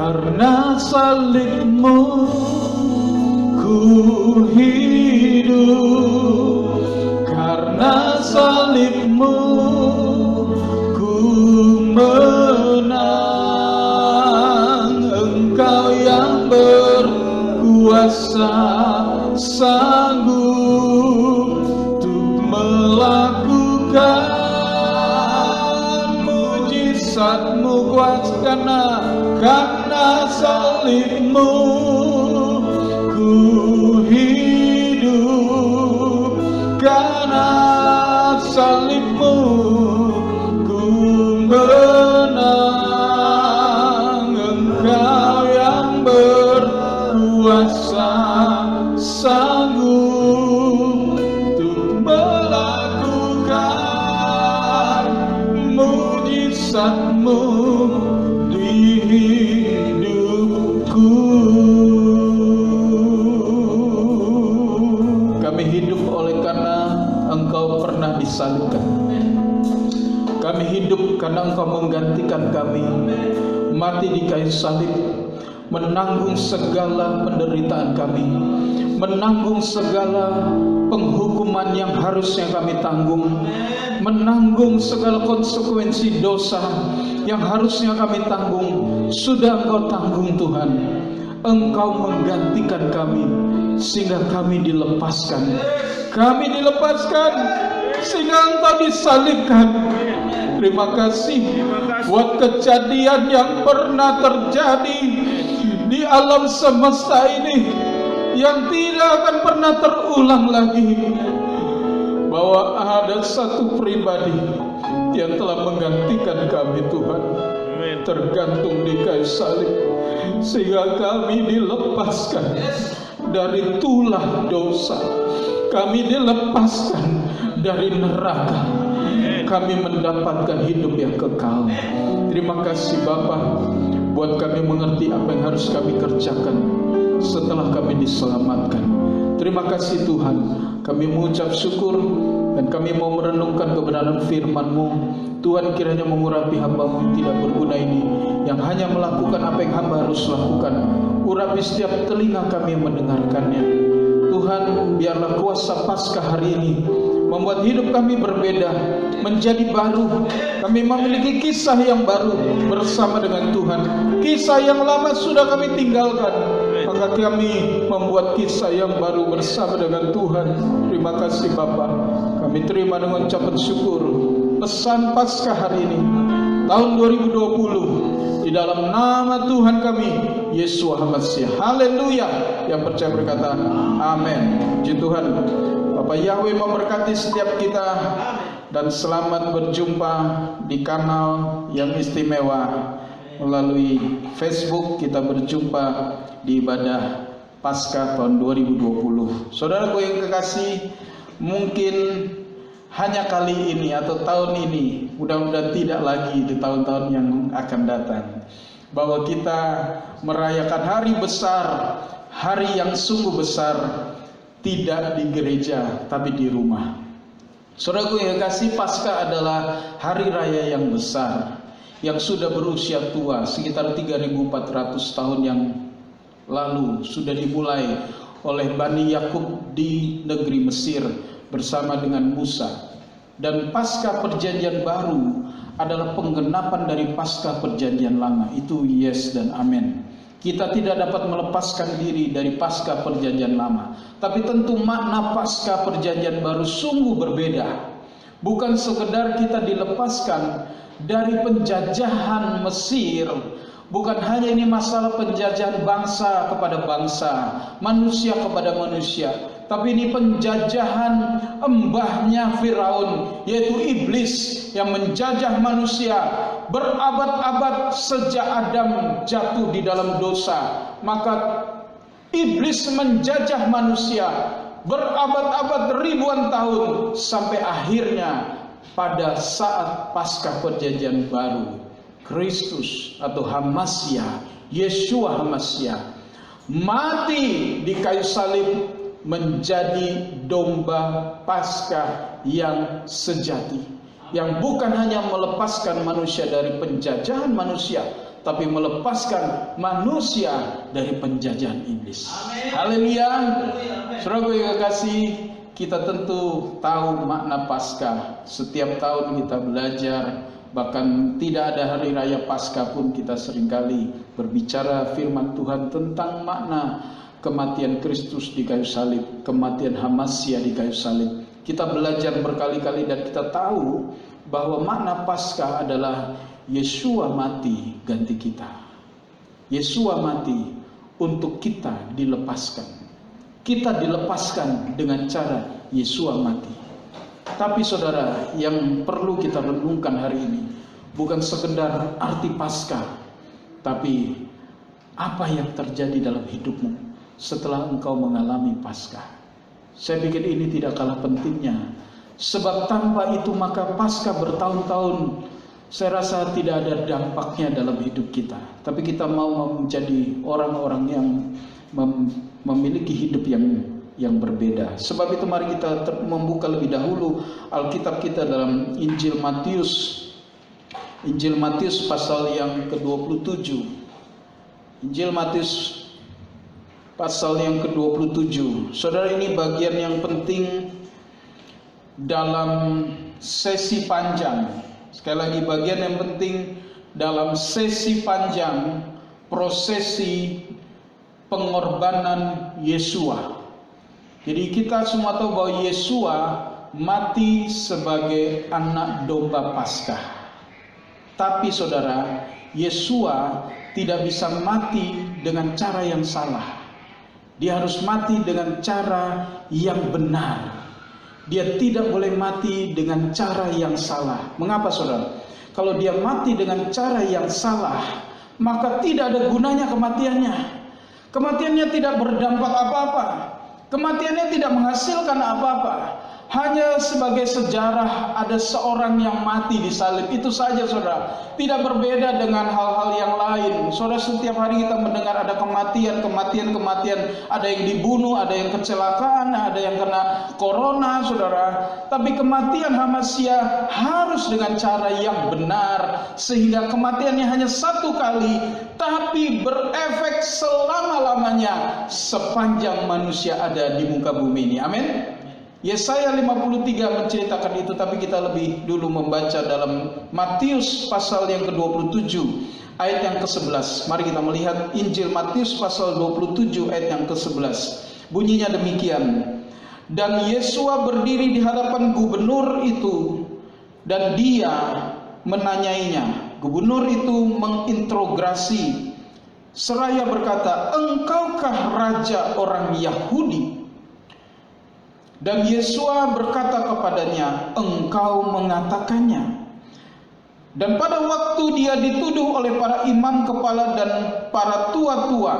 Karena salibmu ku hidup, karena salibmu ku menang. Engkau yang berkuasa, sanggup untuk melakukan mujizat-Mu kuasa. Karena salibmu ku hidup, karena salibmu ku menang. Engkau yang berkuasa, sanggup untuk melakukan mujizat-Mu di hidupku. Kami hidup oleh karena Engkau pernah disalibkan. Kami hidup karena Engkau menggantikan kami, mati di kayu salib, menanggung segala penderitaan kami, menanggung segala penghukuman yang harusnya kami tanggung, menanggung segala konsekuensi dosa yang harusnya kami tanggung. Sudah Engkau tanggung Tuhan. Engkau menggantikan kami sehingga kami dilepaskan. Kami dilepaskan sehingga Engkau disalibkan. Terima kasih buat kejadian yang pernah terjadi di alam semesta ini yang tidak akan pernah terulang lagi, bahwa ada satu pribadi yang telah menggantikan kami Tuhan, tergantung di kayu salib, sehingga kami dilepaskan dari tulah dosa, kami dilepaskan dari neraka, kami mendapatkan hidup yang kekal. Terima kasih Bapa buat kami mengerti apa yang harus kami kerjakan setelah kami diselamatkan. Terima kasih Tuhan, kami mengucap syukur dan kami mau merenungkan kebenaran firman-Mu. Tuhan, kiranya mengurapi hamba-Mu yang tidak berguna ini, yang hanya melakukan apa yang hamba harus lakukan. Urapi setiap telinga kami yang mendengarkannya. Tuhan, biarlah kuasa Paskah hari ini membuat hidup kami berbeda, menjadi baru. Kami memiliki kisah yang baru bersama dengan Tuhan. Kisah yang lama sudah kami tinggalkan, maka kami membuat kisah yang baru bersama dengan Tuhan. Terima kasih Bapa. Kami terima dengan ucapan syukur pesan Paskah hari ini, tahun 2020, di dalam nama Tuhan kami, Yesus Hamasiah. Haleluya. Yang percaya berkata amin. Puji Tuhan. Bapak Yahweh memberkati setiap kita, dan selamat berjumpa di kanal yang istimewa. Melalui Facebook kita berjumpa di ibadah Paskah tahun 2020. Saudaraku yang kekasih, mungkin hanya kali ini atau tahun ini, mudah-mudahan tidak lagi di tahun-tahun yang akan datang, bahwa kita merayakan hari besar, hari yang sungguh besar, tidak di gereja tapi di rumah. Saudaraku yang kasih, Paskah adalah hari raya yang besar, yang sudah berusia tua, sekitar 3.400 tahun yang lalu sudah dimulai oleh Bani Yakub di negeri Mesir bersama dengan Musa. Dan Paskah Perjanjian Baru adalah penggenapan dari Paskah Perjanjian Lama. Itu yes dan amin. Kita tidak dapat melepaskan diri dari Paskah Perjanjian Lama, tapi tentu makna Paskah Perjanjian Baru sungguh berbeda. Bukan sekedar kita dilepaskan dari penjajahan Mesir, bukan hanya ini masalah penjajahan bangsa kepada bangsa, manusia kepada manusia, tapi ini penjajahan embahnya Firaun, yaitu iblis yang menjajah manusia berabad-abad sejak Adam jatuh di dalam dosa. Maka iblis menjajah manusia berabad-abad, ribuan tahun, sampai akhirnya pada saat Paskah Perjanjian Baru, Kristus atau Hamasiah, Yeshua Hamasiah, mati di kayu salib menjadi domba Paskah yang sejati, yang bukan hanya melepaskan manusia dari penjajahan manusia, tapi melepaskan manusia dari penjajahan iblis. Haleluya. Saudara yang kasih, kita tentu tahu makna Paskah. Setiap tahun kita belajar, bahkan tidak ada hari raya Paskah pun kita seringkali berbicara firman Tuhan tentang makna kematian Kristus di kayu salib, kematian Hamasya di kayu salib. Kita belajar berkali-kali dan kita tahu bahwa makna Paskah adalah Yesua mati ganti kita. Yesua mati untuk kita dilepaskan. Kita dilepaskan dengan cara Yesua mati. Tapi saudara, yang perlu kita renungkan hari ini bukan sekedar arti Paskah, tapi apa yang terjadi dalam hidupmu setelah engkau mengalami Paskah. Saya pikir ini tidak kalah pentingnya, sebab tanpa itu maka Paskah bertahun-tahun saya rasa tidak ada dampaknya dalam hidup kita. Tapi kita mau menjadi orang-orang yang memiliki hidup yang berbeda. Sebab itu mari kita membuka lebih dahulu Alkitab kita dalam Injil Matius. Injil Matius pasal yang ke-27. Injil Matius pasal yang ke-27. Saudara, ini bagian yang penting dalam sesi panjang. Sekali lagi, bagian yang penting dalam sesi panjang prosesi pengorbanan Yesua. Jadi kita semua tahu bahwa Yesua mati sebagai anak domba Paskah. Tapi saudara, Yesua tidak bisa mati dengan cara yang salah. Dia harus mati dengan cara yang benar. Dia tidak boleh mati dengan cara yang salah. Mengapa saudara? Kalau dia mati dengan cara yang salah, maka tidak ada gunanya kematiannya. Kematiannya tidak berdampak apa-apa. Kematiannya tidak menghasilkan apa-apa. Hanya sebagai sejarah ada seorang yang mati di salib, itu saja saudara. Tidak berbeda dengan hal-hal yang lain. Saudara, setiap hari kita mendengar ada kematian. Ada yang dibunuh, ada yang kecelakaan, ada yang kena corona saudara. Tapi kematian Hamasya harus dengan cara yang benar, sehingga kematiannya hanya satu kali, tapi berefek selama-lamanya sepanjang manusia ada di muka bumi ini. Amin. Yesaya 53 menceritakan itu, tapi kita lebih dulu membaca dalam Matius pasal yang ke-27 ayat yang ke-11. Mari kita melihat Injil Matius pasal 27 ayat yang ke-11. Bunyinya demikian. Dan Yesua berdiri di hadapan gubernur itu, dan dia menanyainya. Gubernur itu menginterogasi seraya berkata, "Engkaukah raja orang Yahudi?" Dan Yesua berkata kepadanya, "Engkau mengatakannya." Dan pada waktu dia dituduh oleh para imam kepala dan para tua-tua,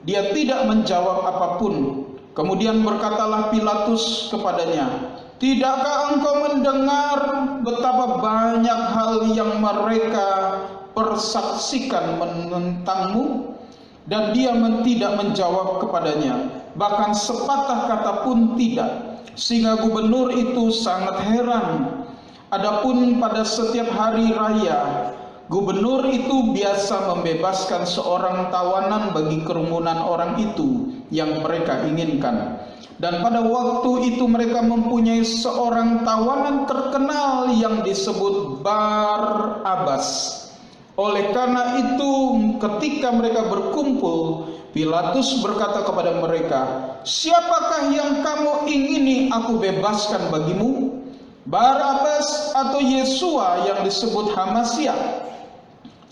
dia tidak menjawab apapun. Kemudian berkatalah Pilatus kepadanya, "Tidakkah engkau mendengar betapa banyak hal yang mereka persaksikan menentangmu?" Dan dia tidak menjawab kepadanya, bahkan sepatah kata pun tidak. Sehingga gubernur itu sangat heran. Adapun pada setiap hari raya, gubernur itu biasa membebaskan seorang tawanan bagi kerumunan orang itu yang mereka inginkan. Dan pada waktu itu mereka mempunyai seorang tawanan terkenal yang disebut Barabas. Oleh karena itu, ketika mereka berkumpul, Pilatus berkata kepada mereka, "Siapakah yang kamu ingini aku bebaskan bagimu? Barabas atau Yesua yang disebut Hamasya?"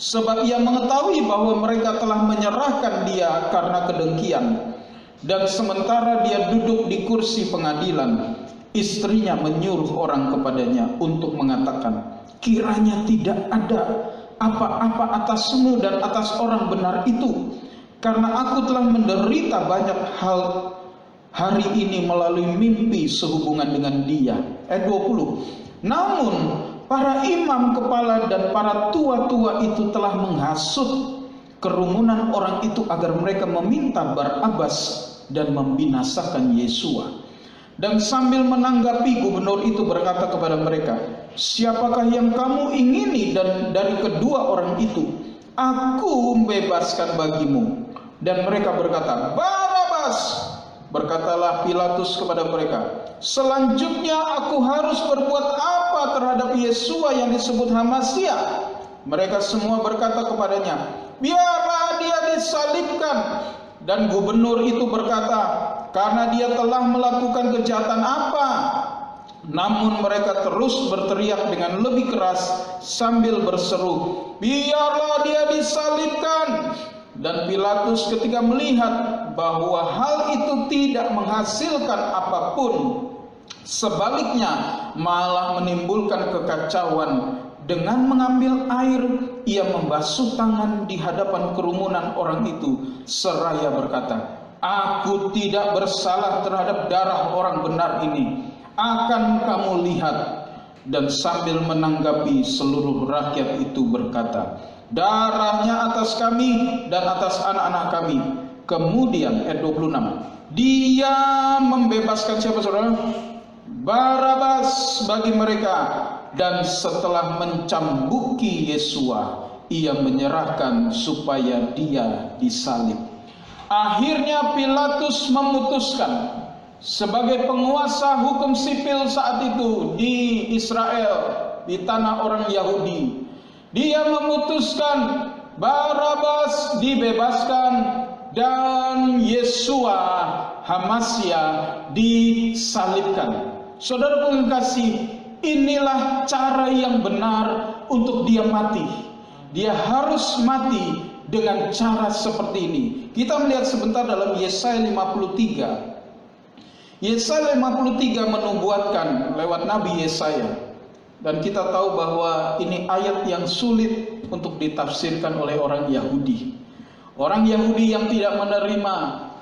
Sebab ia mengetahui bahwa mereka telah menyerahkan dia karena kedengkian. Dan sementara dia duduk di kursi pengadilan, istrinya menyuruh orang kepadanya untuk mengatakan, "Kiranya tidak ada apa-apa atasmu dan atas orang benar itu, karena aku telah menderita banyak hal hari ini melalui mimpi sehubungan dengan dia." Ayat 20. Namun para imam kepala dan para tua-tua itu telah menghasut kerumunan orang itu agar mereka meminta Barabas dan membinasakan Yesua. Dan sambil menanggapi, gubernur itu berkata kepada mereka, "Siapakah yang kamu ingini?" Dan dari kedua orang itu, aku membebaskan bagimu. Dan mereka berkata, Barabas. Berkatalah Pilatus kepada mereka, selanjutnya aku harus berbuat apa terhadap Yesua yang disebut Hamasia? Mereka semua berkata kepadanya, biarlah dia disalibkan. Dan gubernur itu berkata, karena dia telah melakukan kejahatan apa? Namun mereka terus berteriak dengan lebih keras sambil berseru, biarlah dia disalibkan. Dan Pilatus ketika melihat bahwa hal itu tidak menghasilkan apapun, sebaliknya malah menimbulkan kekacauan, dengan mengambil air ia membasuh tangan di hadapan kerumunan orang itu seraya berkata, aku tidak bersalah terhadap darah orang benar ini, akan kamu lihat. Dan sambil menanggapi seluruh rakyat itu berkata, darahnya atas kami dan atas anak-anak kami. Kemudian ayat 26, dia membebaskan siapa saudara? Barabas bagi mereka. Dan setelah mencambuki Yesua, ia menyerahkan supaya dia disalib. Akhirnya Pilatus memutuskan, sebagai penguasa hukum sipil saat itu di Israel, di tanah orang Yahudi, dia memutuskan Barabas dibebaskan dan Yesua Hamasia disalibkan. Saudara pengasih, inilah cara yang benar untuk dia mati. Dia harus mati dengan cara seperti ini. Kita melihat sebentar dalam Yesaya 53. Yesaya 53 menubuatkan lewat Nabi Yesaya. Dan kita tahu bahwa ini ayat yang sulit untuk ditafsirkan oleh orang Yahudi. Orang Yahudi yang tidak menerima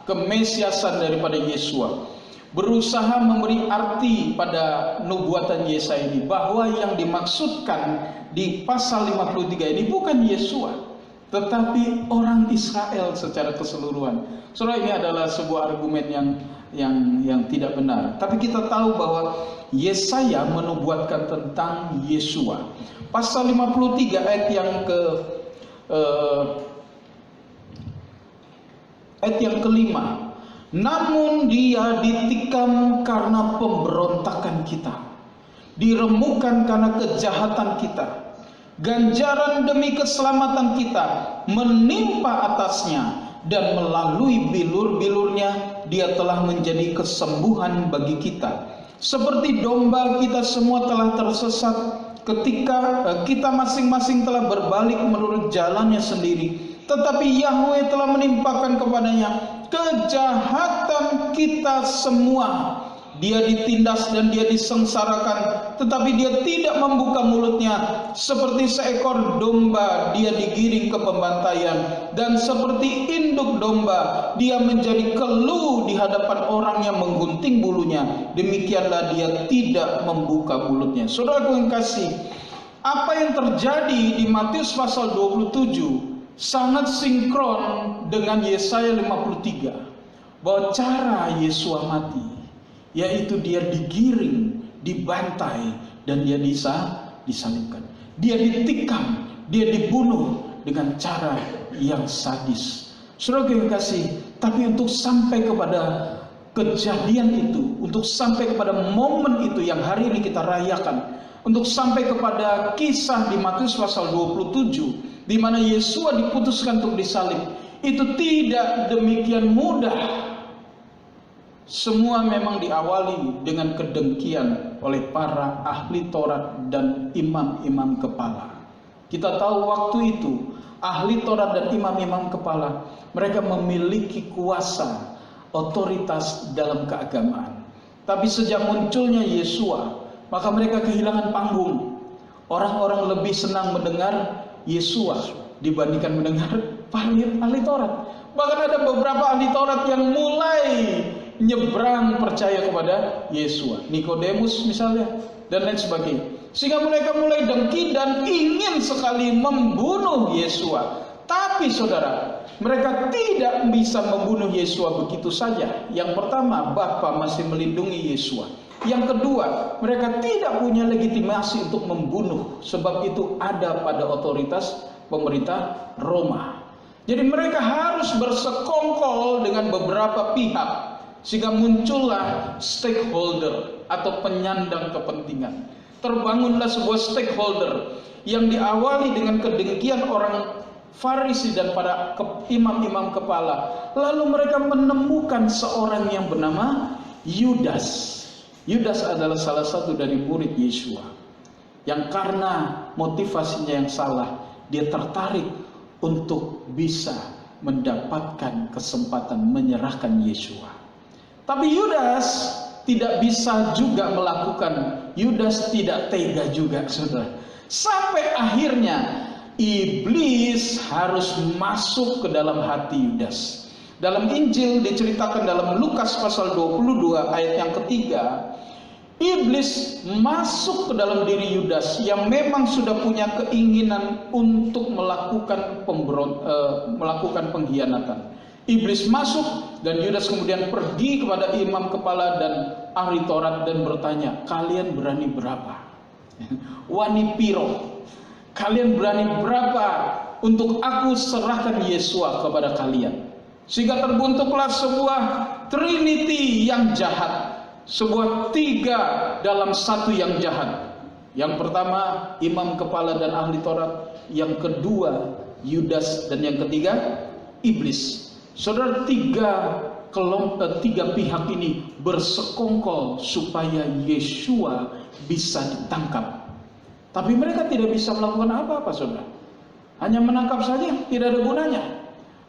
kemesiasan daripada Yesua berusaha memberi arti pada nubuatan Yesaya ini, bahwa yang dimaksudkan di pasal 53 ini bukan Yesua, tetapi orang Israel secara keseluruhan. Saudara, ini adalah sebuah argumen yang tidak benar. Tapi kita tahu bahwa Yesaya menubuatkan tentang Yesua. Pasal 53 ayat yang kelima. Namun dia ditikam karena pemberontakan kita, diremukkan karena kejahatan kita. Ganjaran demi keselamatan kita menimpa atasnya, dan melalui bilur-bilurnya dia telah menjadi kesembuhan bagi kita. Seperti domba kita semua telah tersesat, ketika kita masing-masing telah berbalik menurut jalannya sendiri. Tetapi Yahweh telah menimpakan kepadanya kejahatan kita semua. Dia ditindas dan dia disengsarakan, tetapi dia tidak membuka mulutnya. Seperti seekor domba dia digiring ke pembantaian, dan seperti induk domba dia menjadi keluh di hadapan orang yang menggunting bulunya. Demikianlah dia tidak membuka mulutnya. Saudara yang kasih, apa yang terjadi di Matius pasal 27 sangat sinkron dengan Yesaya 53, bahwa cara Yesua mati, yaitu dia digiring, dibantai, dan dia disalibkan. Dia ditikam, dia dibunuh dengan cara yang sadis. Saudara yang kasih, tapi untuk sampai kepada kejadian itu, untuk sampai kepada momen itu yang hari ini kita rayakan, untuk sampai kepada kisah di Matius pasal 27, di mana Yesua diputuskan untuk disalib, itu tidak demikian mudah. Semua memang diawali dengan kedengkian oleh para ahli Taurat dan imam-imam kepala. Kita tahu waktu itu ahli Taurat dan imam-imam kepala, mereka memiliki kuasa, otoritas dalam keagamaan. Tapi sejak munculnya Yesua, maka mereka kehilangan panggung. Orang-orang lebih senang mendengar Yesua dibandingkan mendengar para ahli Taurat. Bahkan ada beberapa ahli Taurat yang mulai nyebrang percaya kepada Yesua, Nikodemus misalnya, dan lain sebagainya. Sehingga mereka mulai dengki dan ingin sekali membunuh Yesua. Tapi saudara, mereka tidak bisa membunuh Yesua begitu saja. Yang pertama, Bapa masih melindungi Yesua. Yang kedua, mereka tidak punya legitimasi untuk membunuh, sebab itu ada pada otoritas pemerintah Roma. Jadi mereka harus bersekongkol dengan beberapa pihak, sehingga muncullah stakeholder atau penyandang kepentingan. Terbangunlah sebuah stakeholder yang diawali dengan kedengkian orang Farisi dan para imam-imam kepala. Lalu mereka menemukan seorang yang bernama Yudas. Yudas adalah salah satu dari murid Yesua, yang karena motivasinya yang salah, dia tertarik untuk bisa mendapatkan kesempatan menyerahkan Yesua. Tapi Yudas tidak bisa juga melakukan, Yudas tidak tega juga, saudara. Sampai akhirnya iblis harus masuk ke dalam hati Yudas. Dalam Injil diceritakan dalam Lukas pasal 22 ayat yang ketiga, iblis masuk ke dalam diri Yudas yang memang sudah punya keinginan untuk melakukan pengkhianatan. Iblis masuk dan Yudas kemudian pergi kepada imam kepala dan ahli Taurat dan bertanya, kalian berani berapa? Wani piro? Kalian berani berapa untuk aku serahkan Yesua kepada kalian? Sehingga terbentuklah sebuah Trinity yang jahat, sebuah tiga dalam satu yang jahat. Yang pertama imam kepala dan ahli Taurat, yang kedua Yudas, dan yang ketiga iblis. Saudara, tiga pihak ini bersekongkol supaya Yesua bisa ditangkap. Tapi mereka tidak bisa melakukan apa-apa, saudara. Hanya menangkap saja, tidak ada gunanya.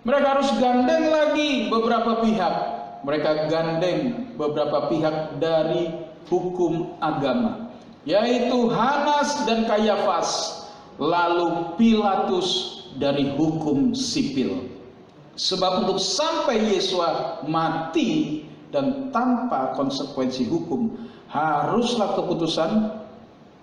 Mereka harus gandeng lagi beberapa pihak. Mereka gandeng beberapa pihak dari hukum agama, yaitu Hanas dan Kayafas, lalu Pilatus dari hukum sipil. Sebab untuk sampai Yesua mati dan tanpa konsekuensi hukum, haruslah keputusan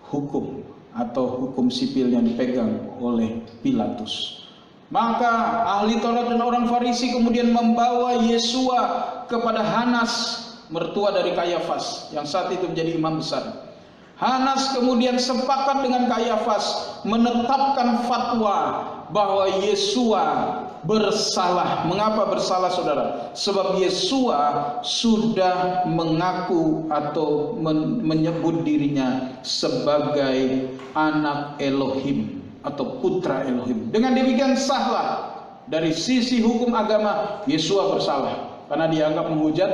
hukum atau hukum sipil yang dipegang oleh Pilatus. Maka ahli Taurat dan orang Farisi kemudian membawa Yesua kepada Hanas, mertua dari Kayafas, yang saat itu menjadi imam besar. Hanas kemudian sepakat dengan Kayafas menetapkan fatwa bahwa Yesua bersalah. Mengapa bersalah, saudara? Sebab Yesua sudah mengaku atau menyebut dirinya sebagai anak Elohim atau putra Elohim. Dengan demikian sahlah dari sisi hukum agama Yesua bersalah karena dianggap menghujat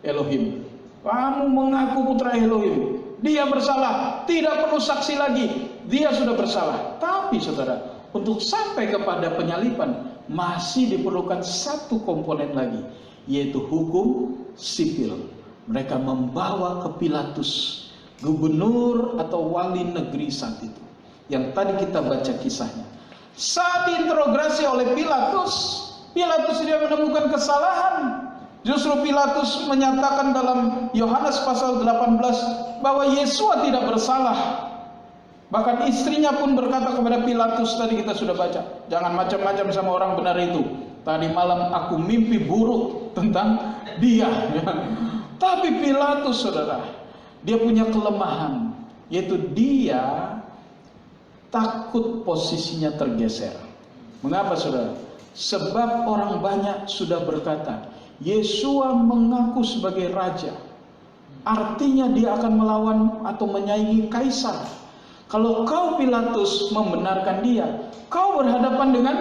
Elohim. Kamu mengaku putra Elohim, dia bersalah, tidak perlu saksi lagi, dia sudah bersalah. Tapi saudara, untuk sampai kepada penyalipan masih diperlukan satu komponen lagi, yaitu hukum sipil. Mereka membawa ke Pilatus, gubernur atau wali negeri saat itu, yang tadi kita baca kisahnya. Saat diinterogasi oleh Pilatus dia menemukan kesalahan. Justru Pilatus menyatakan dalam Yohanes pasal 18 bahwa Yesua tidak bersalah. Bahkan istrinya pun berkata kepada Pilatus, tadi kita sudah baca, jangan macam-macam sama orang benar itu. Tadi malam aku mimpi buruk tentang dia. Tapi Pilatus, saudara, dia punya kelemahan, yaitu dia takut posisinya tergeser. Mengapa, saudara? Sebab orang banyak sudah berkata, Yesua mengaku sebagai raja, artinya dia akan melawan atau menyaingi kaisar. Kalau kau Pilatus membenarkan dia, kau berhadapan dengan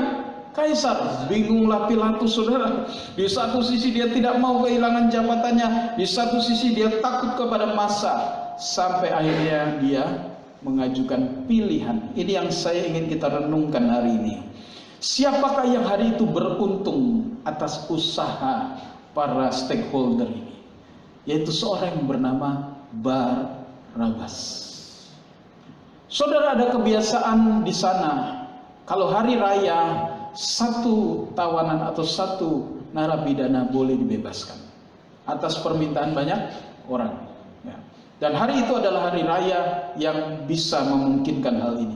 kaisar. Bingunglah Pilatus, saudara. Di satu sisi dia tidak mau kehilangan jabatannya, di satu sisi dia takut kepada massa. Sampai akhirnya dia mengajukan pilihan. Ini yang saya ingin kita renungkan hari ini. Siapakah yang hari itu beruntung atas usaha para stakeholder ini? Yaitu seorang yang bernama Barabas. Saudara, ada kebiasaan di sana, kalau hari raya satu tawanan atau satu narapidana boleh dibebaskan atas permintaan banyak orang. Dan hari itu adalah hari raya yang bisa memungkinkan hal ini.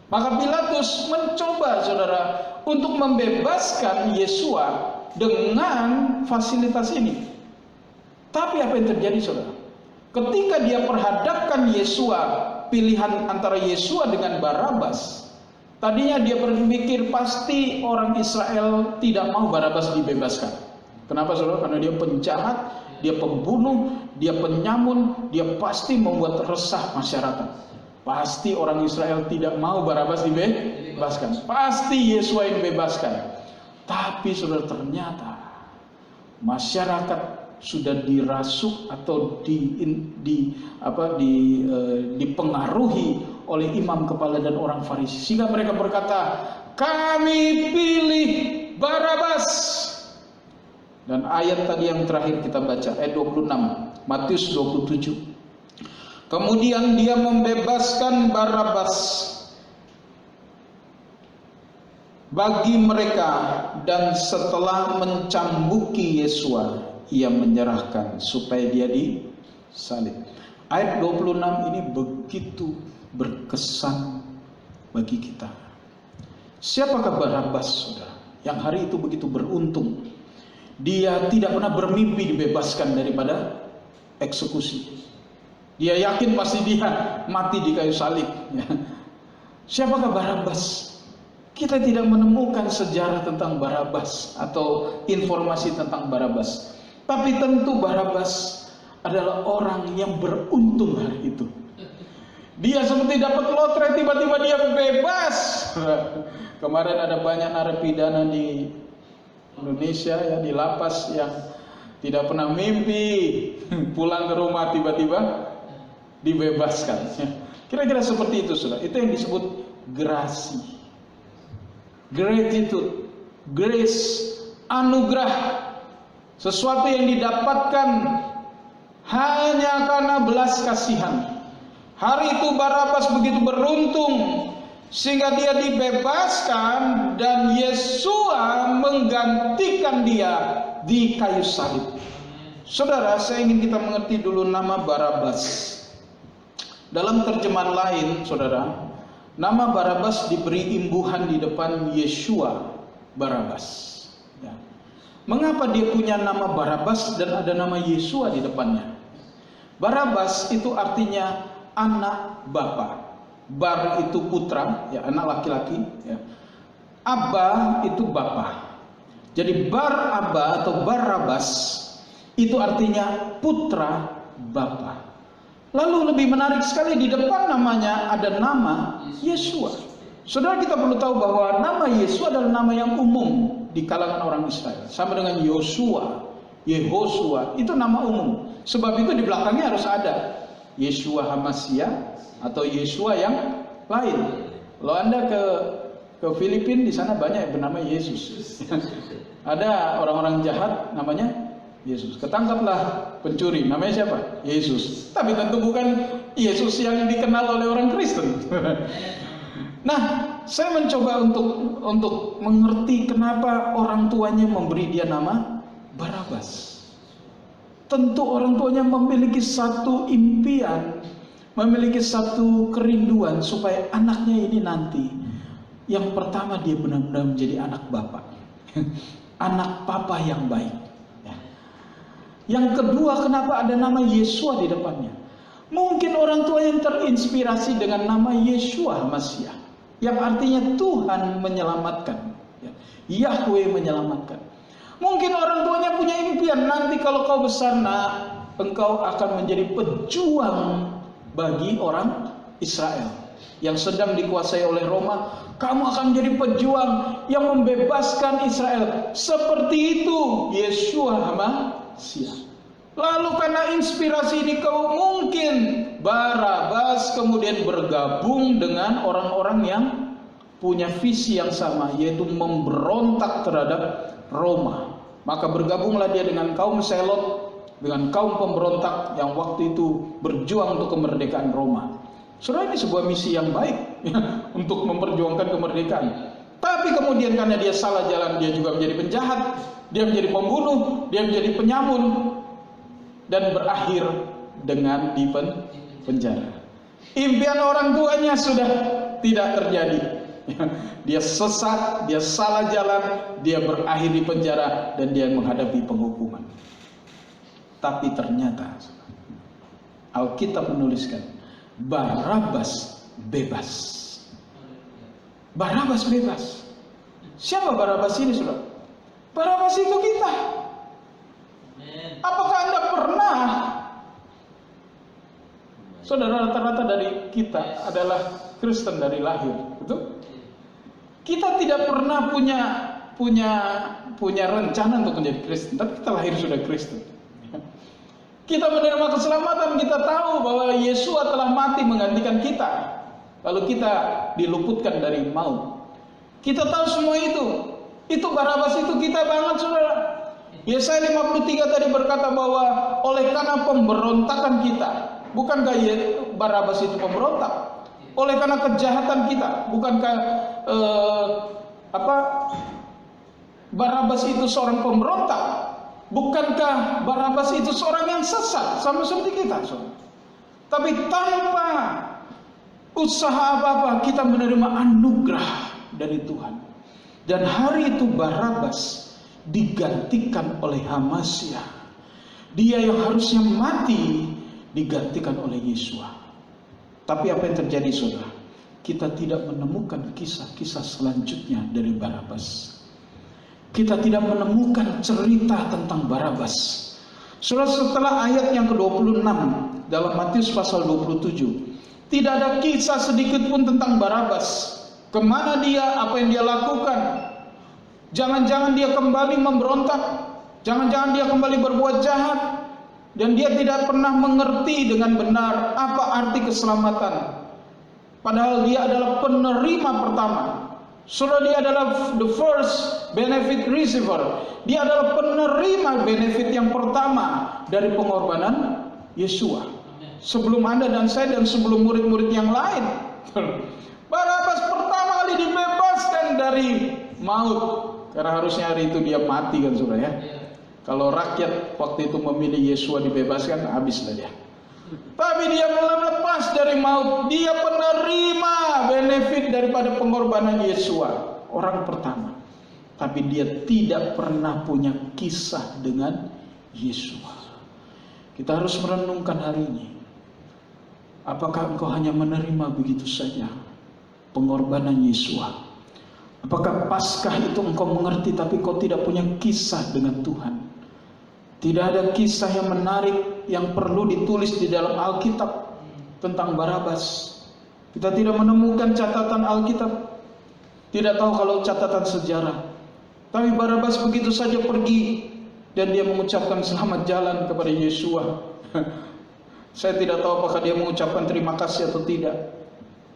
Maka Pilatus mencoba, saudara, untuk membebaskan Yesua dengan fasilitas ini. Tapi apa yang terjadi, saudara? Ketika dia perhadapkan Yesua, pilihan antara Yesua dengan Barabas, Tadinya dia berpikir pasti orang Israel tidak mau Barabas dibebaskan. Kenapa saudara? Karena dia penjahat, dia pembunuh, dia penyamun, dia pasti membuat resah masyarakat. Pasti orang Israel tidak mau Barabas dibebaskan. Pasti Yesua yang dibebaskan. Tapi saudara, ternyata masyarakat sudah dirasuk atau dipengaruhi oleh imam kepala dan orang Farisi, sehingga mereka berkata, kami pilih Barabas. Dan ayat tadi yang terakhir kita baca, ayat 26, Matius 27. Kemudian dia membebaskan Barabas bagi mereka, dan setelah mencambuki Yesua, ia menyerahkan supaya dia disalib. Ayat 26 ini begitu berkesan bagi kita. Siapakah Barabas, saudara? Yang hari itu begitu beruntung. Dia tidak pernah bermimpi dibebaskan daripada eksekusi. Dia yakin pasti dia mati di kayu salib. Siapakah Barabas? Kita tidak menemukan sejarah tentang Barabas atau informasi tentang Barabas. Tapi tentu Barabas adalah orang yang beruntung hari itu. Dia seperti dapat lotre, tiba-tiba dia bebas. Kemarin ada banyak narapidana di Indonesia ya, di lapas, yang tidak pernah mimpi pulang ke rumah tiba-tiba dibebaskan. Kira-kira seperti itu, saudara. Itu yang disebut grasi, gratitude, grace, anugerah. Sesuatu yang didapatkan hanya karena belas kasihan. Hari itu Barabas begitu beruntung sehingga dia dibebaskan, dan Yesua menggantikan dia di kayu salib. Saudara, saya ingin kita mengerti dulu nama Barabas. Dalam terjemahan lain, saudara, nama Barabas diberi imbuhan di depan Yesua Barabas. Ya. Mengapa dia punya nama Barabas dan ada nama Yesua di depannya? Barabas itu artinya anak bapa. Bar itu putra, ya, anak laki-laki, ya. Abba itu bapa. Jadi Bar Abba atau Barabas itu artinya putra bapa. Lalu lebih menarik sekali, di depan namanya ada nama Yesua. Saudara, kita perlu tahu bahwa nama Yesua adalah nama yang umum di kalangan orang Israel. Sama dengan Yosua, Yehosua, itu nama umum. Sebab itu di belakangnya harus ada Yeshua Hamasya atau Yesua yang lain. Kalau Anda ke Filipina, di sana banyak yang bernama Yesus. Ada orang-orang jahat namanya Yesus. Ketangkaplah pencuri, namanya siapa? Yesus. Tapi tentu bukan Yesus yang dikenal oleh orang Kristen. Nah, saya mencoba untuk mengerti kenapa orang tuanya memberi dia nama Barabas. Tentu orang tuanya memiliki satu impian, memiliki satu kerinduan supaya anaknya ini nanti, yang pertama dia benar-benar menjadi anak bapak, anak papa yang baik. Yang kedua, kenapa ada nama Yesua di depannya? Mungkin orang tua yang terinspirasi dengan nama Yeshua Hamasya, yang artinya Tuhan menyelamatkan, Yahweh menyelamatkan. Mungkin orang tuanya punya impian, nanti kalau kau besar nak, engkau akan menjadi pejuang bagi orang Israel yang sedang dikuasai oleh Roma. Kamu akan menjadi pejuang yang membebaskan Israel. Seperti itu Yeshua Hamasya. Lalu karena inspirasi ini, kau mungkin Barabas kemudian bergabung dengan orang-orang yang punya visi yang sama, yaitu memberontak terhadap Roma. Maka bergabunglah dia dengan kaum Selot, dengan kaum pemberontak yang waktu itu berjuang untuk kemerdekaan Roma. Saudara, ini sebuah misi yang baik untuk memperjuangkan kemerdekaan. Tapi kemudian karena dia salah jalan, dia juga menjadi penjahat, dia menjadi pembunuh, dia menjadi penyamun, dan berakhir dengan di penjara. Impian orang tuanya sudah tidak terjadi. Dia sesat, dia salah jalan, dia berakhir di penjara, dan dia menghadapi penghukuman. Tapi ternyata Alkitab menuliskan Barabas bebas. Barabas bebas. Siapa Barabas ini, saudara? Barabas itu kita. Apakah Anda pernah, saudara, rata-rata dari kita adalah Kristen dari lahir, betul? Kita tidak pernah punya rencana untuk menjadi Kristen, tapi kita lahir sudah Kristen. Kita menerima keselamatan, kita tahu bahwa Yesus telah mati menggantikan kita. Lalu kita diluputkan dari maut. Kita tahu semua itu. Itu Barabas itu kita banget, saudara. Yesaya 53 tadi berkata bahwa oleh karena pemberontakan kita, bukankah Barabas itu pemberontak? Oleh karena kejahatan kita, bukankah Barabas itu seorang pemberontak? Bukankah Barabas itu seorang yang sesat sama seperti kita, saudara? Tapi tanpa usaha apa-apa kita menerima anugerah dari Tuhan. Dan hari itu Barabas digantikan oleh Hamasya. Dia yang harusnya mati digantikan oleh Yesua. Tapi apa yang terjadi, saudara? Kita tidak menemukan kisah-kisah selanjutnya dari Barabas. Kita tidak menemukan cerita tentang Barabas. Saudara, setelah ayat yang ke-26 dalam Matius pasal 27, tidak ada kisah sedikit pun tentang Barabas. Kemana dia, apa yang dia lakukan. Jangan-jangan dia kembali memberontak, jangan-jangan dia kembali berbuat jahat, dan dia tidak pernah mengerti dengan benar apa arti keselamatan. Padahal dia adalah penerima pertama. Saudara, dia adalah the first benefit receiver. Dia adalah penerima benefit yang pertama dari pengorbanan Yesua. Sebelum Anda dan saya dan sebelum murid-murid yang lain. Barabas pertama kali dibebaskan dari maut. Karena harusnya hari itu dia mati, kan, saudara, ya. Kalau rakyat waktu itu memilih Yesua dibebaskan, habislah dia. Tapi dia lepas dari maut. Dia penerima benefit daripada pengorbanan Yesua, orang pertama. Tapi dia tidak pernah punya kisah dengan Yesua. Kita harus merenungkan hari ini. Apakah engkau hanya menerima begitu saja pengorbanan Yesua? Apakah Paskah itu engkau mengerti tapi kau tidak punya kisah dengan Tuhan? Tidak ada kisah yang menarik yang perlu ditulis di dalam Alkitab tentang Barabas. Kita tidak menemukan catatan Alkitab. Tidak tahu kalau catatan sejarah. Tapi Barabas begitu saja pergi dan dia mengucapkan selamat jalan kepada Yesua. Saya tidak tahu apakah dia mengucapkan terima kasih atau tidak.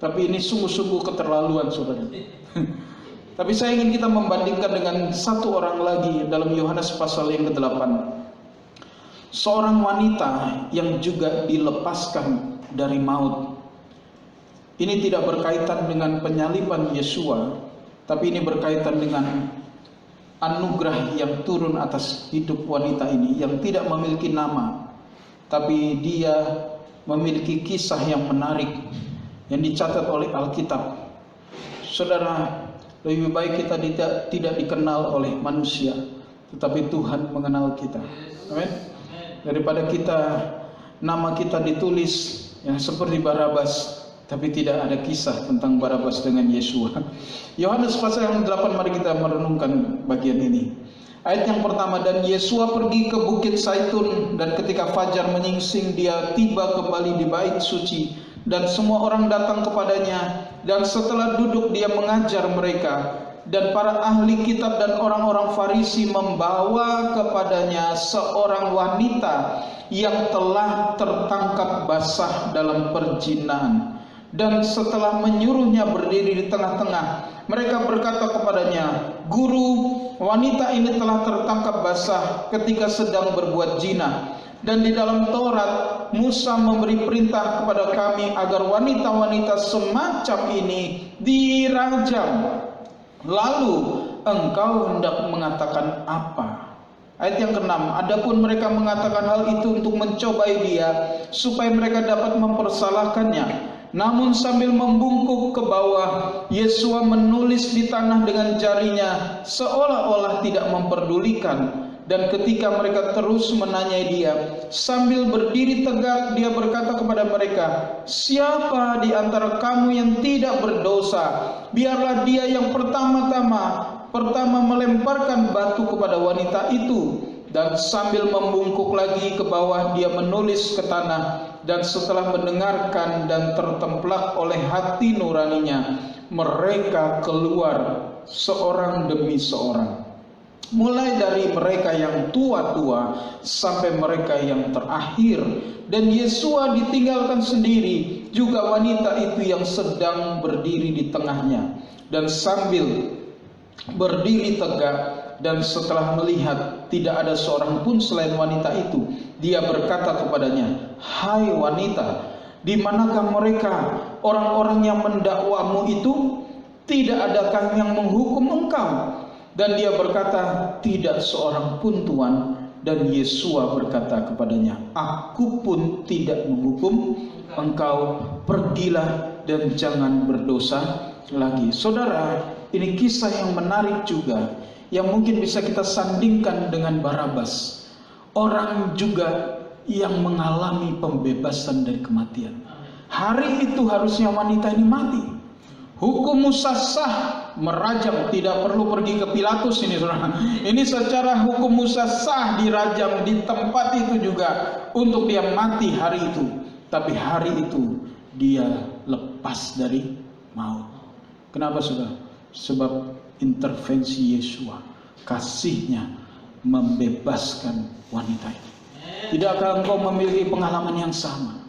Tapi ini sungguh-sungguh keterlaluan, saudara. Tapi saya ingin kita membandingkan dengan satu orang lagi dalam Yohanes pasal yang ke-8. Seorang wanita yang juga dilepaskan dari maut. Ini tidak berkaitan dengan penyaliban Yesua, tapi ini berkaitan dengan anugerah yang turun atas hidup wanita ini yang tidak memiliki nama, tapi dia memiliki kisah yang menarik yang dicatat oleh Alkitab. Saudara, lebih baik kita tidak dikenal oleh manusia, tetapi Tuhan mengenal kita. Amin. Daripada nama kita ditulis yang seperti Barabas, tapi tidak ada kisah tentang Barabas dengan Yesua. Yohanes pasal yang 8, mari kita merenungkan bagian ini. Ayat yang pertama, dan Yesua pergi ke Bukit Zaitun, dan ketika fajar menyingsing dia tiba kembali di bait suci, dan semua orang datang kepadanya, dan setelah duduk dia mengajar mereka. Dan para ahli kitab dan orang-orang Farisi membawa kepadanya seorang wanita yang telah tertangkap basah dalam perzinahan. Dan setelah menyuruhnya berdiri di tengah-tengah, mereka berkata kepadanya, Guru, wanita ini telah tertangkap basah ketika sedang berbuat zina. Dan di dalam Taurat, Musa memberi perintah kepada kami agar wanita-wanita semacam ini dirajam. Lalu engkau hendak mengatakan apa? Ayat yang ke-6, adapun mereka mengatakan hal itu untuk mencobai dia, supaya mereka dapat mempersalahkannya. Namun sambil membungkuk ke bawah, Yesua menulis di tanah dengan jarinya, seolah-olah tidak memperdulikan. Dan ketika mereka terus menanyai dia, sambil berdiri tegak, dia berkata kepada mereka, "Siapa di antara kamu yang tidak berdosa, biarlah dia yang pertama melemparkan batu kepada wanita itu." Dan sambil membungkuk lagi ke bawah, dia menulis ke tanah. Dan setelah mendengarkan dan tertemplak oleh hati nuraninya, mereka keluar seorang demi seorang, mulai dari mereka yang tua-tua sampai mereka yang terakhir. Dan Yesua ditinggalkan sendiri, juga wanita itu yang sedang berdiri di tengahnya. Dan sambil berdiri tegak dan setelah melihat tidak ada seorang pun selain wanita itu, dia berkata kepadanya, "Hai wanita, di manakah mereka, orang-orang yang mendakwamu itu? Tidak adakah yang menghukum engkau?" Dan dia berkata, "Tidak seorang pun, Tuan." Dan Yesua berkata kepadanya, "Aku pun tidak menghukum engkau. Pergilah dan jangan berdosa lagi." Saudara, ini kisah yang menarik juga, yang mungkin bisa kita sandingkan dengan Barabas, orang juga yang mengalami pembebasan dari kematian. Hari itu harusnya wanita ini mati. Hukum Musa sah, merajam, tidak perlu pergi ke Pilatus ini, saudara. Ini secara hukum Musa sah dirajam di tempat itu juga untuk dia mati hari itu. Tapi hari itu dia lepas dari maut. Kenapa, saudara? Sebab intervensi Yesua, kasihnya membebaskan wanita ini. Tidakkah engkau memiliki pengalaman yang sama?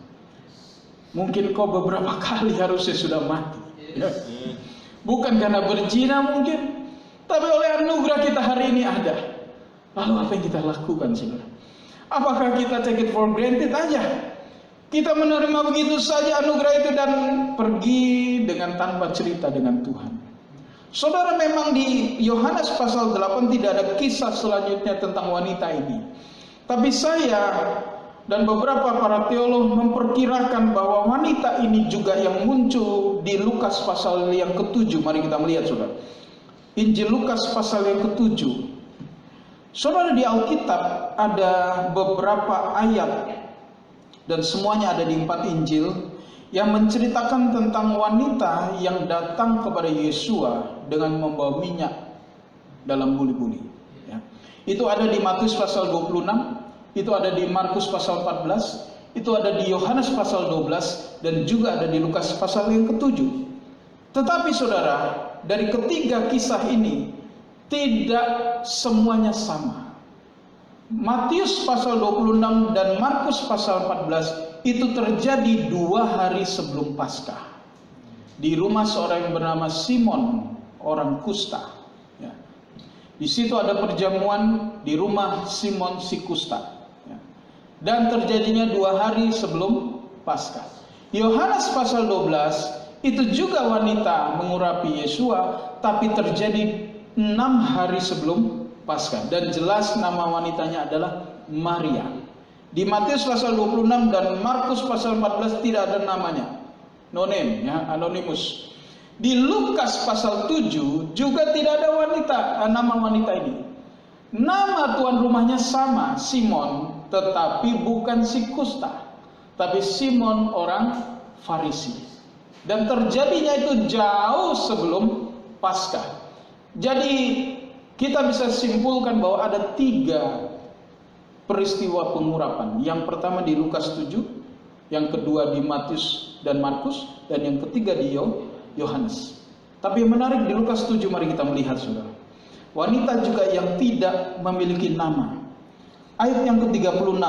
Mungkin kau beberapa kali harusnya sudah mati, ya. Bukan karena berzina mungkin, tapi oleh anugerah kita hari ini ada. Lalu apa yang kita lakukan, saudara? Apakah kita take it for granted aja? Kita menerima begitu saja anugerah itu dan pergi dengan tanpa cerita dengan Tuhan. Saudara, memang di Yohanes pasal 8 tidak ada kisah selanjutnya tentang wanita ini. Tapi saya dan beberapa para teolog memperkirakan bahwa wanita ini juga yang muncul di Lukas pasal yang ke-7. Mari kita melihat, saudara. Injil Lukas pasal yang ke-7. Saudara, di Alkitab ada beberapa ayat dan semuanya ada di 4 Injil yang menceritakan tentang wanita yang datang kepada Yesua dengan membawa minyak dalam buli-buli, ya. Itu ada di Matius pasal 26, itu ada di Markus pasal 14, itu ada di Yohanes pasal 12, dan juga ada di Lukas pasal yang ke-7. Tetapi saudara, dari ketiga kisah ini tidak semuanya sama. Matius pasal 26 dan Markus pasal 14 itu terjadi 2 hari sebelum Paskah, di rumah seorang yang bernama Simon, orang kusta, ya. Di situ ada perjamuan di rumah Simon si kusta, ya. Dan terjadinya 2 hari sebelum Paskah. Yohanes pasal 12 itu juga wanita mengurapi Yesua, tapi terjadi 6 hari sebelum Paskah, dan jelas nama wanitanya adalah Maria. Di Matius pasal 26 dan Markus pasal 14 tidak ada namanya, no name, ya, anonimus. Di Lukas pasal 7 juga tidak ada nama wanita ini. Nama tuan rumahnya sama, Simon, tetapi bukan si kusta, tapi Simon orang Farisi. Dan terjadinya itu jauh sebelum Paskah. Jadi kita bisa simpulkan bahwa ada 3 peristiwa pengurapan. Yang pertama di Lukas 7, yang kedua di Matius dan Markus, dan yang ketiga di Yohanes. Tapi yang menarik di Lukas 7, mari kita melihat, saudara. Wanita juga yang tidak memiliki nama. Ayat yang ke-36.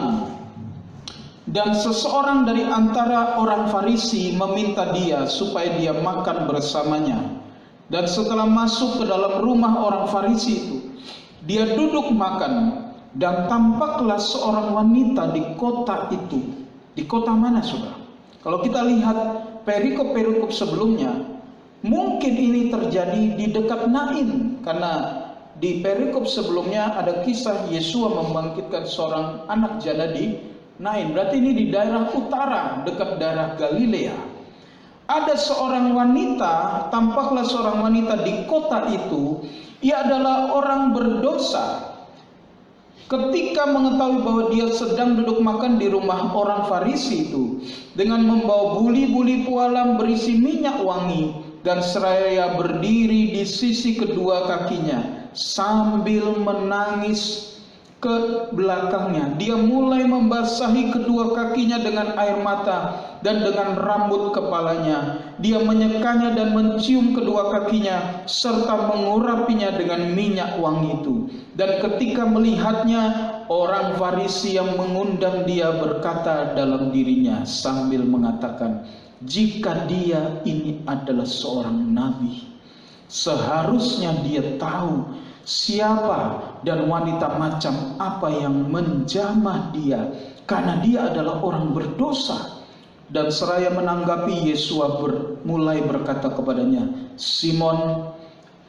Dan seseorang dari antara orang Farisi meminta dia supaya dia makan bersamanya. Dan setelah masuk ke dalam rumah orang Farisi itu, dia duduk makan. Dan tampaklah seorang wanita di kota itu. Di kota mana, saudara? Kalau kita lihat perikop-perikop sebelumnya, mungkin ini terjadi di dekat Nain. Karena di perikop sebelumnya ada kisah Yesua membangkitkan seorang anak janda di Nain. Berarti ini di daerah utara, dekat daerah Galilea. Ada seorang wanita, tampaklah seorang wanita di kota itu, ia adalah orang berdosa. Ketika mengetahui bahwa dia sedang duduk makan di rumah orang Farisi itu, dengan membawa buli-buli pualam berisi minyak wangi, dan seraya berdiri di sisi kedua kakinya sambil menangis ke belakangnya, dia mulai membasahi kedua kakinya dengan air mata dan dengan rambut kepalanya. Dia menyekanya dan mencium kedua kakinya serta mengurapinya dengan minyak wangi itu. Dan ketika melihatnya, orang Farisi yang mengundang dia berkata dalam dirinya sambil mengatakan, jika dia ini adalah seorang nabi, seharusnya dia tahu siapa dan wanita macam apa yang menjamah dia, karena dia adalah orang berdosa. Dan seraya menanggapi, Yesus mulai berkata kepadanya, Simon,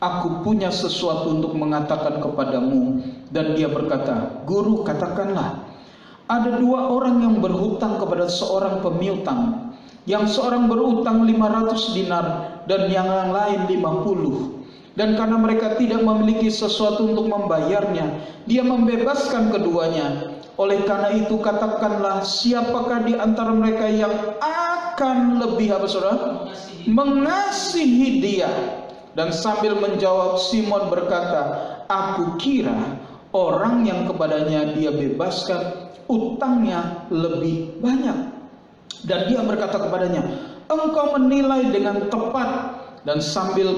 aku punya sesuatu untuk mengatakan kepadamu. Dan dia berkata, Guru, katakanlah. Ada dua orang yang berhutang kepada seorang pemiutang. Yang seorang berhutang 500 dinar dan yang lain 50. Dan karena mereka tidak memiliki sesuatu untuk membayarnya, dia membebaskan keduanya. Oleh karena itu katakanlah, siapakah di antara mereka yang akan lebih mengasihi dia? Dan sambil menjawab, Simon berkata, aku kira orang yang kepadanya dia bebaskan utangnya lebih banyak. Dan dia berkata kepadanya, engkau menilai dengan tepat. Dan sambil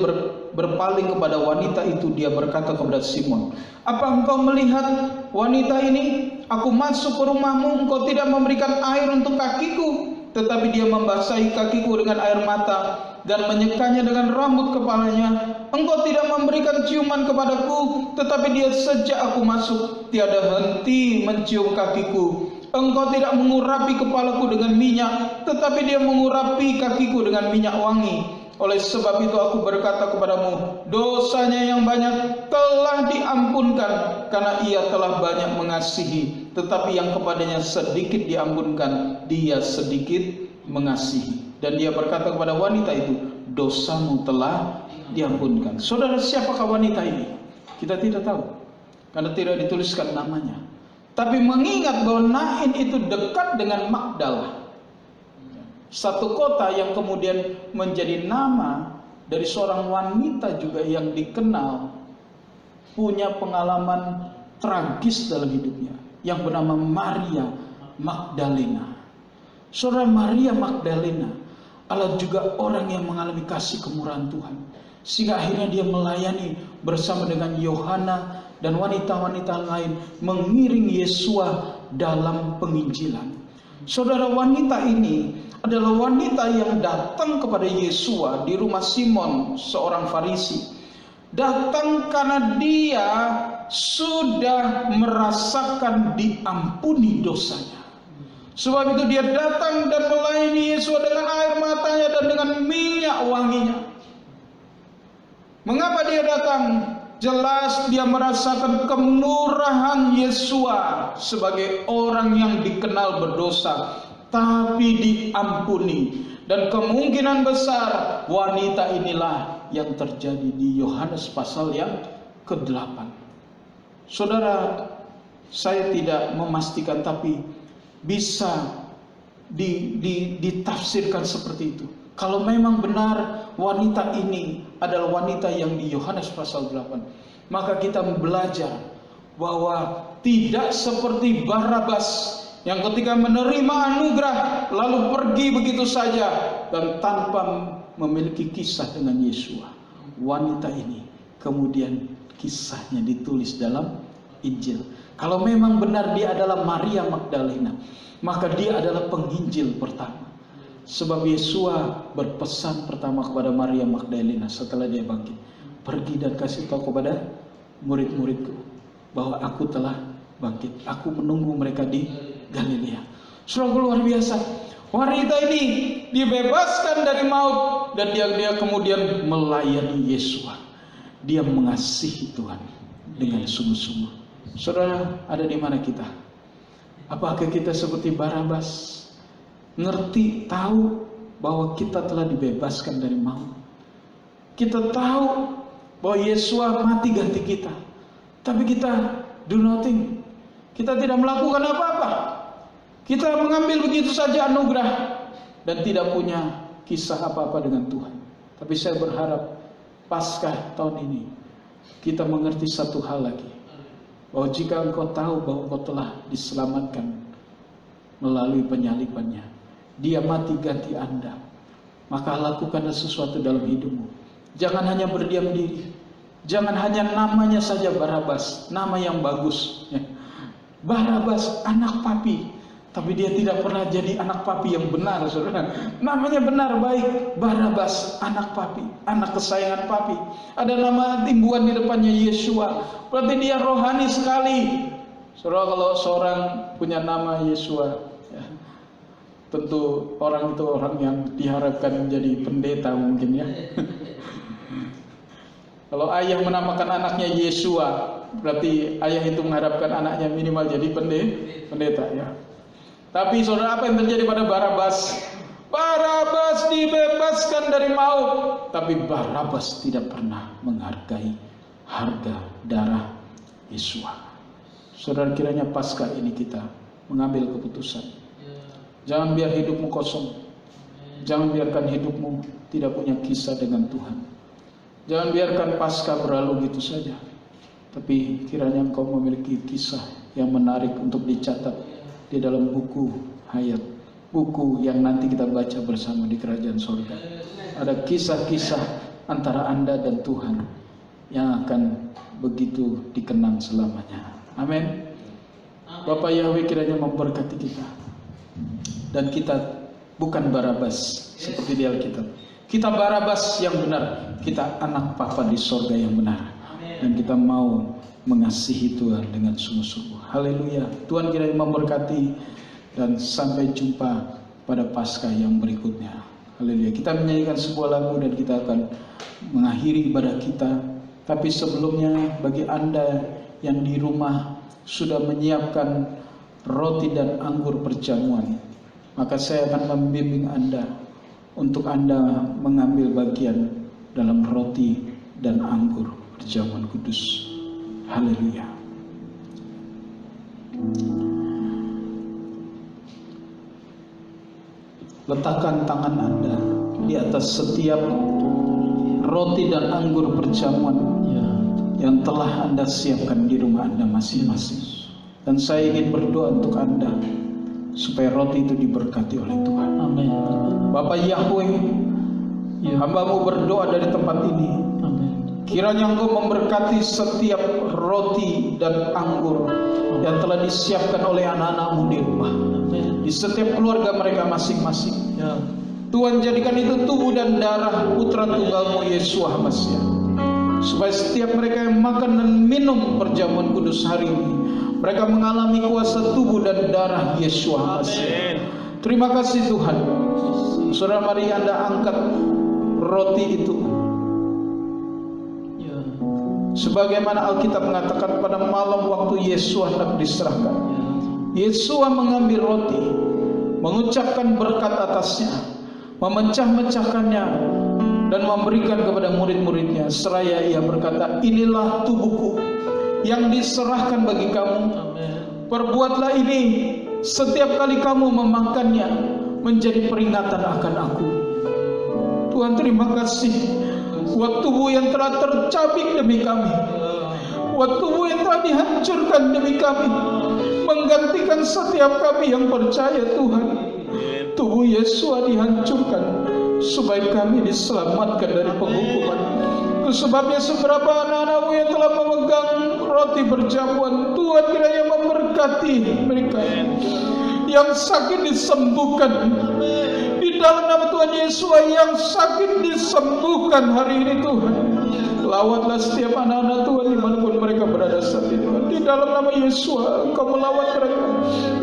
berpaling kepada wanita itu, dia berkata kepada Simon, apa engkau melihat wanita ini? Aku masuk ke rumahmu, engkau tidak memberikan air untuk kakiku, tetapi dia membasahi kakiku dengan air mata dan menyekanya dengan rambut kepalanya. Engkau tidak memberikan ciuman kepadaku, tetapi dia sejak aku masuk tiada henti mencium kakiku. Engkau tidak mengurapi kepalaku dengan minyak, tetapi dia mengurapi kakiku dengan minyak wangi. Oleh sebab itu aku berkata kepadamu, dosanya yang banyak telah diampunkan, karena ia telah banyak mengasihi. Tetapi yang kepadanya sedikit diampunkan, dia sedikit mengasihi. Dan dia berkata kepada wanita itu, dosamu telah diampunkan. Saudara, siapakah wanita ini? Kita tidak tahu, karena tidak dituliskan namanya. Tapi mengingat bahwa Nain itu dekat dengan Magdala, satu kota yang kemudian menjadi nama dari seorang wanita juga yang dikenal punya pengalaman tragis dalam hidupnya, yang bernama Maria Magdalena. Saudara, Maria Magdalena adalah juga orang yang mengalami kasih kemurahan Tuhan, sehingga akhirnya dia melayani bersama dengan Yohana dan wanita-wanita lain mengiring Yesus dalam penginjilan. Saudara, wanita ini adalah wanita yang datang kepada Yesus di rumah Simon, seorang Farisi. Datang karena dia sudah merasakan diampuni dosanya. Sebab itu dia datang dan melayani Yesus dengan air matanya dan dengan minyak wanginya. Mengapa dia datang? Jelas dia merasakan kemurahan Yesus sebagai orang yang dikenal berdosa, tapi diampuni. Dan kemungkinan besar wanita inilah yang terjadi di Yohanes pasal yang ke-8. Saudara, saya tidak memastikan, tapi bisa ditafsirkan seperti itu. Kalau memang benar wanita ini adalah wanita yang di Yohanes pasal 8, maka kita belajar bahwa tidak seperti Barabas yang ketika menerima anugerah lalu pergi begitu saja dan tanpa memiliki kisah dengan Yesus. Wanita ini kemudian kisahnya ditulis dalam Injil. Kalau memang benar dia adalah Maria Magdalena, maka dia adalah penginjil pertama. Sebab Yesus berpesan pertama kepada Maria Magdalena setelah dia bangkit, pergi dan kasih tahu kepada murid-muridku bahwa aku telah bangkit. Aku menunggu mereka di Galilea. Sungguh luar biasa. Wanita ini dibebaskan dari maut dan dia kemudian melayani Yesus. Dia mengasihi Tuhan dengan sungguh-sungguh. Saudara, ada di mana kita? Apakah kita seperti Barabas? Ngerti, tahu, bahwa kita telah dibebaskan dari maut. Kita tahu bahwa Yesus mati ganti kita. Tapi kita do nothing. Kita tidak melakukan apa-apa. Kita mengambil begitu saja anugerah dan tidak punya kisah apa-apa dengan Tuhan. Tapi saya berharap Paskah tahun ini kita mengerti satu hal lagi, bahwa jika engkau tahu bahwa engkau telah diselamatkan melalui penyalibannya, dia mati ganti Anda, maka lakukanlah sesuatu dalam hidupmu. Jangan hanya berdiam diri. Jangan hanya namanya saja Barabas, nama yang bagus. Barabas anak papi, tapi dia tidak pernah jadi anak papi yang benar, saudara. Namanya benar baik, Barabas, anak papi, anak kesayangan papi. Ada nama timbuhan di depannya Yeshua, berarti dia rohani sekali. Saudara, kalau seorang punya nama Yeshua, ya, tentu orang itu orang yang diharapkan menjadi pendeta mungkin ya. Kalau ayah menamakan anaknya Yeshua, berarti ayah itu mengharapkan anaknya minimal jadi pendeta ya. Tapi saudara, apa yang terjadi pada Barabas? Barabas dibebaskan dari maut, tapi Barabas tidak pernah menghargai harga darah Yeshua. Saudara, kiranya Paskah ini kita mengambil keputusan. Jangan biar hidupmu kosong. Jangan biarkan hidupmu tidak punya kisah dengan Tuhan. Jangan biarkan Paskah berlalu gitu saja. Tapi kiranya engkau memiliki kisah yang menarik untuk dicatat di dalam buku hayat, buku yang nanti kita baca bersama di kerajaan surga. Ada kisah-kisah antara Anda dan Tuhan yang akan begitu dikenang selamanya. Amin. Bapak Yahweh kiranya memberkati kita, dan kita bukan Barabas seperti di Alkitab. Kita Barabas yang benar, kita anak Papa di sorga yang benar, dan kita mau mengasihi Tuhan dengan sungguh-sungguh. Haleluya. Tuhan kiranya memberkati, dan sampai jumpa pada Paskah yang berikutnya. Haleluya. Kita menyanyikan sebuah lagu dan kita akan mengakhiri ibadah kita. Tapi sebelumnya, bagi Anda yang di rumah sudah menyiapkan roti dan anggur perjamuan, maka saya akan membimbing Anda untuk Anda mengambil bagian dalam roti dan anggur perjamuan kudus. Haleluya. Letakkan tangan Anda di atas setiap roti dan anggur perjamuan yang telah Anda siapkan di rumah Anda masing-masing. Dan saya ingin berdoa untuk Anda supaya roti itu diberkati oleh Tuhan. Amin. Bapak Yahweh, hamba-Mu berdoa dari tempat ini. Amin. Kiranya Engkau memberkati setiap roti dan anggur yang telah disiapkan oleh anak-anak-Mu di rumah. Amin. Di setiap keluarga mereka masing-masing. Ya. Tuhan, jadikan itu tubuh dan darah Putra Tunggal-Mu Yesus Hamasiah, supaya setiap mereka yang makan dan minum perjamuan kudus hari ini, mereka mengalami kuasa tubuh dan darah Yesus Hamasiah. Terima kasih Tuhan. Saudara, mari Anda angkat roti itu, sebagaimana Alkitab mengatakan pada malam waktu Yesus hendak diserahkan, Yesus mengambil roti, mengucapkan berkat atasnya, memecah-mecahkannya dan memberikan kepada murid-muridnya, seraya ia berkata, inilah tubuhku yang diserahkan bagi kamu. Perbuatlah ini setiap kali kamu memakannya, menjadi peringatan akan aku. Tuhan, terima kasih buat tubuh yang telah tercabik demi kami, buat tubuh yang telah dihancurkan demi kami, menggantikan setiap kami yang percaya. Tuhan, tubuh Yesus dihancurkan supaya kami diselamatkan dari penghukuman. Itu sebabnya seberapa anak-anak-Mu yang telah memegang roti perjamuan, Tuhan kiranya memberkati mereka. Yang sakit disembuhkan di dalam nama Tuhan Yesus. Yang sakit disembuhkan hari ini Tuhan. Lawatlah setiap anak-anak Tuhan dimanapun mereka berada saat ini. Di dalam nama Yesus Engkau melawat mereka.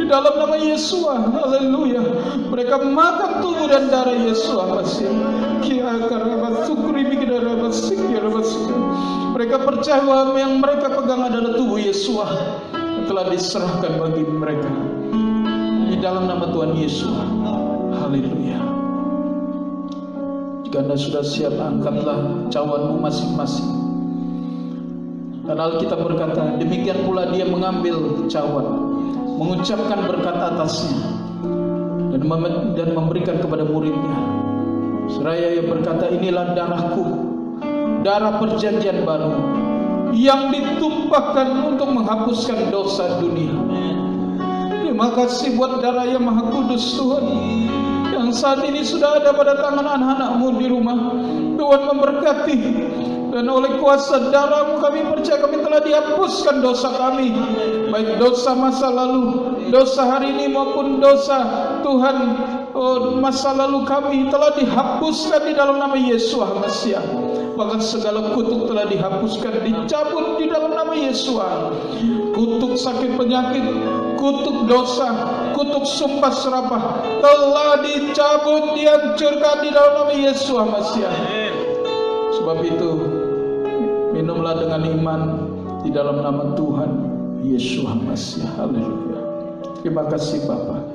Di dalam nama Yesus, haleluya. Mereka makan tubuh dan darah Yesus. Mereka percaya bahwa yang mereka pegang adalah tubuh Yesus yang telah diserahkan bagi mereka. Di dalam nama Tuhan Yesus. Haleluya. Jika Anda sudah siap, angkatlah cawanmu masing-masing. Dan Alkitab berkata, demikian pula dia mengambil cawan, mengucapkan berkat atasnya, dan memberikan kepada muridnya. Seraya ia berkata, inilah darahku, darah perjanjian baru, yang ditumpahkan untuk menghapuskan dosa dunia. Terima kasih buat darah yang maha kudus Tuhan, yang saat ini sudah ada pada tangan anak-anak-Mu di rumah. Tuhan memberkati, dan oleh kuasa darah-Mu kami percaya kami telah dihapuskan dosa kami, baik dosa masa lalu, dosa hari ini maupun dosa Tuhan masa lalu kami telah dihapuskan di dalam nama Yesus Mesias. Bahkan segala kutuk telah dihapuskan, dicabut di dalam nama Yesus. Kutuk sakit penyakit, kutuk dosa, kutuk sumpah serapah telah dicabut, dihancurkan di dalam nama Yesus Mesias. Sebab itu, minumlah dengan iman di dalam nama Tuhan Yesus Mesias. Haleluya. Terima kasih Bapa.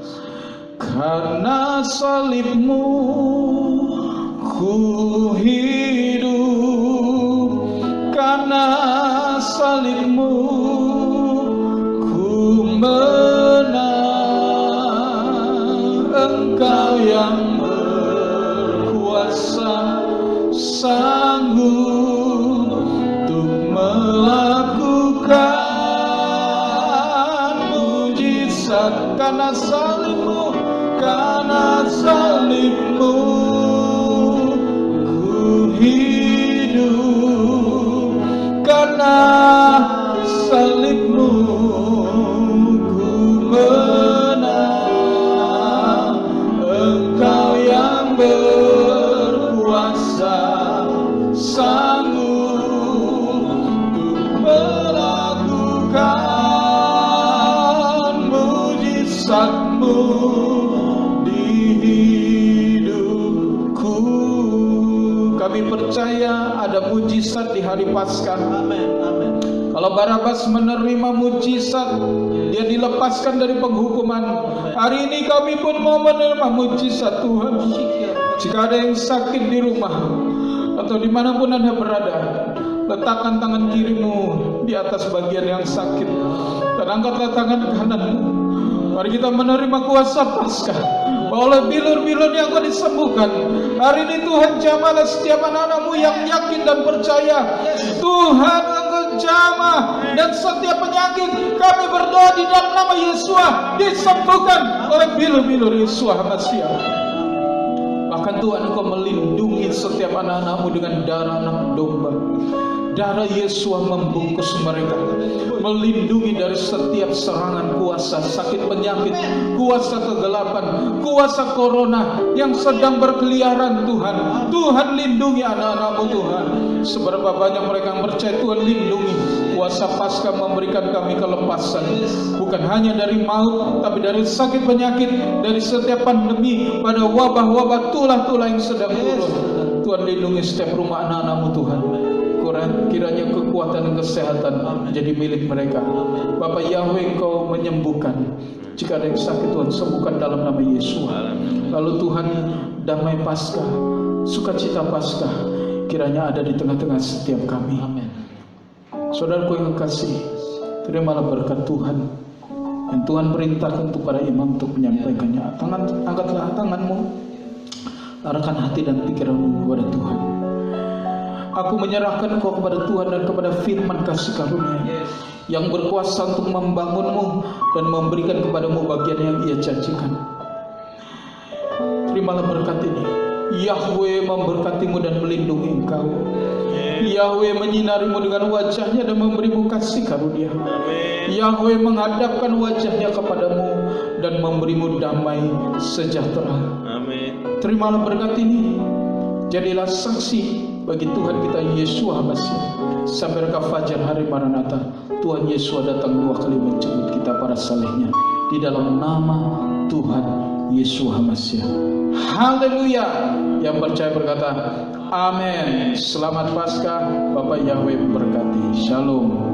Karena salib-Mu ku hidup, karena salib-Mu ku menang. Engkau yang berkuasa, sanggup untuk melakukan mujizat. Karena salib-Mu, karena salib-Mu ku hidup, karena salib-Mu ku menang. Engkau yang berkuasa, sanggup untuk melakukan mujizat-Mu di hidupku. Kami percaya ada mujizat di hari Paskah. Amin. Amin. Kalau Barabas menerima mujizat, dia dilepaskan dari penghukuman. Hari ini kami pun mau menerima mujizat Tuhan. Jika ada yang sakit di rumah atau dimanapun Anda berada, letakkan tangan kirimu di atas bagian yang sakit dan angkatlah tangan kananmu. Mari kita menerima kuasa Paskah. Oleh bilur-bilur yang akan disembuhkan. Hari ini Tuhan jamahlah setiap anak-anak-Mu yang yakin dan percaya. Tuhan Engkau jamah, dan setiap penyakit kami berdoa di dalam nama Yesus disembuhkan oleh bilur-bilur Yesus Mesias. Bahkan Tuhan Engkau melindungi setiap anak-anak-Mu dengan darah anak domba. Darah Yesus membungkus mereka, melindungi dari setiap serangan kuasa sakit penyakit, kuasa kegelapan, kuasa corona yang sedang berkeliaran. Tuhan lindungi anak-anak-Mu Tuhan. Seberapa banyak mereka yang percaya, Tuhan lindungi. Kuasa Paskah memberikan kami kelepasan, bukan hanya dari maut, tapi dari sakit penyakit, dari setiap pandemi, pada wabah-wabah tulah-tulah yang sedang turun. Tuhan lindungi setiap rumah anak-anak-Mu Tuhan. Kiranya kekuatan dan kesehatan menjadi milik mereka. Bapak Yahweh, Engkau menyembuhkan. Jika ada yang sakit, Tuhan sembuhkan dalam nama Yesus. Lalu Tuhan, damai Paskah, sukacita Paskah kiranya ada di tengah-tengah setiap kami. Saudaraku yang kasih, terimalah berkat Tuhan yang Tuhan perintahkan untuk para imam untuk menyampaikannya. Angkatlah tanganmu, arahkan hati dan pikiranmu kepada Tuhan. Aku menyerahkan engkau kepada Tuhan dan kepada firman kasih karunia yang berkuasa untuk membangunmu dan memberikan kepadamu bagian yang Ia janjikan. Terimalah berkat ini. Yahweh memberkatimu dan melindungi engkau. Yahweh menyinarimu dengan wajahnya dan memberimu kasih karunia. Yahweh menghadapkan wajahnya kepadamu dan memberimu damai sejahtera. Terimalah berkat ini. Jadilah saksi bagi Tuhan kita Yesus Mesias sampai reka fajar hari Maranatha. Tuhan Yesus datang 2 kali menjemput kita para salehnya di dalam nama Tuhan Yesus Mesias. Haleluya. Yang percaya berkata amin. Selamat Paskah. Bapak Yahweh berkati. Shalom.